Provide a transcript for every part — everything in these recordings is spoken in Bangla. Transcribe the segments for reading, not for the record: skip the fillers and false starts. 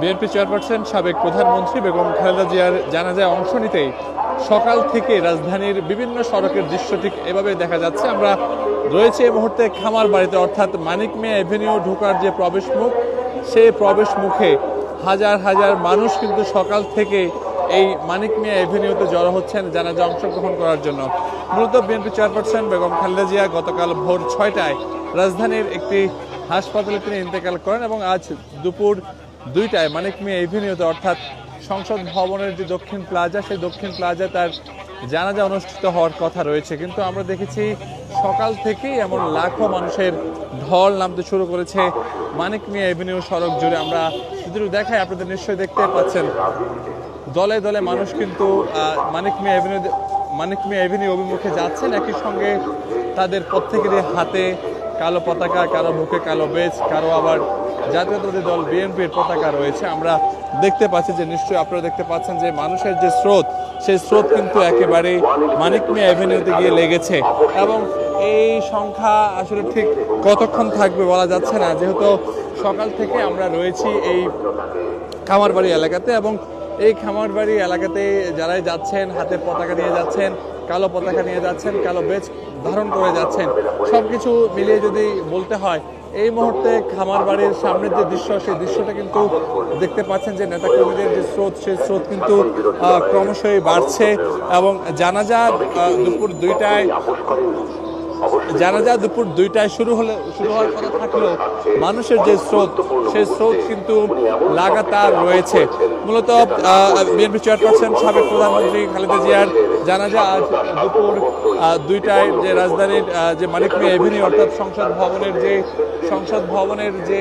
বিএনপি চেয়ারপারসন সাবেক প্রধানমন্ত্রী বেগম খালেদা জিয়ার জানাজায় অংশ নিতেই সকাল থেকে রাজধানীর বিভিন্ন সড়কের দৃশ্য ঠিক এভাবে দেখা যাচ্ছে। আমরা রয়েছে এই মুহূর্তে খামারবাড়িতে, অর্থাৎ মানিক মিয়া এভিনিউ ঢোকার যে প্রবেশ মুখ, সেই প্রবেশ মুখে হাজার হাজার মানুষ কিন্তু সকাল থেকে এই মানিক মিয়া এভিনিউতে জড়ো হচ্ছেন জানাজা অংশগ্রহণ করার জন্য। মূলত বিএনপি চেয়ারপারসন বেগম খালেদা জিয়া গতকাল ভোর 6টায় রাজধানীর একটি হাসপাতালে তিনি ইন্তেকাল করেন এবং আজ দুপুর 2টায় মানিক মিয়া এভিনিউতে, অর্থাৎ সংসদ ভবনের যে দক্ষিণ প্লাজা, সেই দক্ষিণ প্লাজা তার জানাজা অনুষ্ঠিত হওয়ার কথা রয়েছে। কিন্তু আমরা দেখেছি সকাল থেকেই এমন লাখো মানুষের ঢল নামতে শুরু করেছে মানিক মিয়া এভিনিউ সড়ক জুড়ে। আমরা যদি দেখাই, আপনাদের নিশ্চয়ই দেখতে পাচ্ছেন দলে দলে মানুষ কিন্তু মানিক মিয়া এভিনিউ অভিমুখে যাচ্ছেন। একই সঙ্গে তাদের প্রত্যেকেরই হাতে কালো পতাকা, কারো মুখে কালো বেজ, কারো আবার জাতীয়তাবাদী দল বিএনপির পতাকা রয়েছে। আমরা দেখতে পাচ্ছি যে নিশ্চয়ই আপনারা দেখতে পাচ্ছেন যে মানুষের যে স্রোত, সেই স্রোত কিন্তু একেবারে মানিক মিয়া এভিনিউতে গিয়ে লেগেছে এবং এই সংখ্যা আসলে ঠিক কতক্ষণ থাকবে বলা যাচ্ছে না, যেহেতু সকাল থেকে আমরা রয়েছি এই খামারবাড়ি এলাকাতে এবং এই খামারবাড়ি এলাকাতে যারাই যাচ্ছেন হাতে পতাকা নিয়ে যাচ্ছেন, কালো পতাকা নিয়ে যাচ্ছেন, কালো বেজ ধারণ করে যাচ্ছেন। সবকিছু মিলিয়ে যদি বলতে হয়, এই মুহূর্তে খামারবাড়ির সামনের যে দৃশ্য, সেই দৃশ্যটা কিন্তু দেখতে পাচ্ছেন যে নেতাকর্মীদের যে স্রোত, সেই স্রোত কিন্তু ক্রমশই বাড়ছে এবং জানাজা দুপুর 2টায় শুরু হওয়ার কথা থাকলেও মানুষের যে স্রোত, সেই স্রোত কিন্তু লাগাতার রয়েছে। মূলত বিএনপি চেয়ারপারসন সাবেক প্রধানমন্ত্রী খালেদা জিয়ার জানাজা আজ দুপুর 2টায় যে রাজধানীর যে মানিক মিয়া এভিনিউ, অর্থাৎ সংসদ ভবনের যে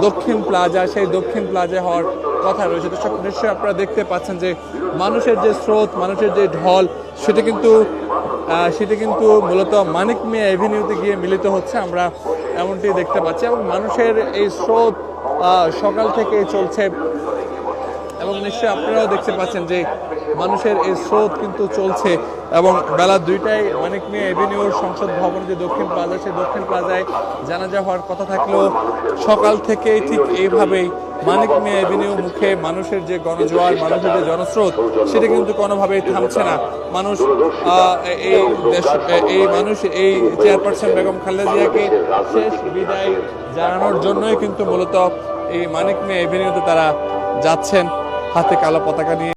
দক্ষিণ প্লাজা, সেই দক্ষিণ প্লাজায় হওয়ার কথা রয়েছে। দর্শক, নিশ্চয়ই আপনারা দেখতে পাচ্ছেন যে মানুষের যে স্রোত, মানুষের যে ঢল, সেটা কিন্তু মূলত মানিক মিয়া এভিনিউতে গিয়ে মিলিত হচ্ছে, আমরা এমনটি দেখতে পাচ্ছি। এবং মানুষের এই স্রোত সকাল থেকে চলছে এবং নিশ্চয়ই আপনারাও দেখতে পাচ্ছেন যে মানুষের এই স্রোত কিন্তু চলছে এবং বেলা 2টায় মানিক মিয়া এভিনিউর সংসদ ভবন যে দক্ষিণ প্লাজা, সেই দক্ষিণ প্লাজায় জানাজা হওয়ার কথা থাকলেও সকাল থেকেই ঠিক এইভাবেই মানিক মিয়া এভিনিউ মুখে মানুষের যে গণজোয়ার, মানুষের যে জনস্রোত, সেটা কিন্তু কোনোভাবেই থামছে না। মানুষ এই চেয়ারপারসন বেগম খালেদা জিয়াকে শেষ বিদায় জানানোর জন্যই কিন্তু মূলত এই মানিক মিয়া এভিনিউতে তারা যাচ্ছেন হাতে কালো পতাকা নিয়ে।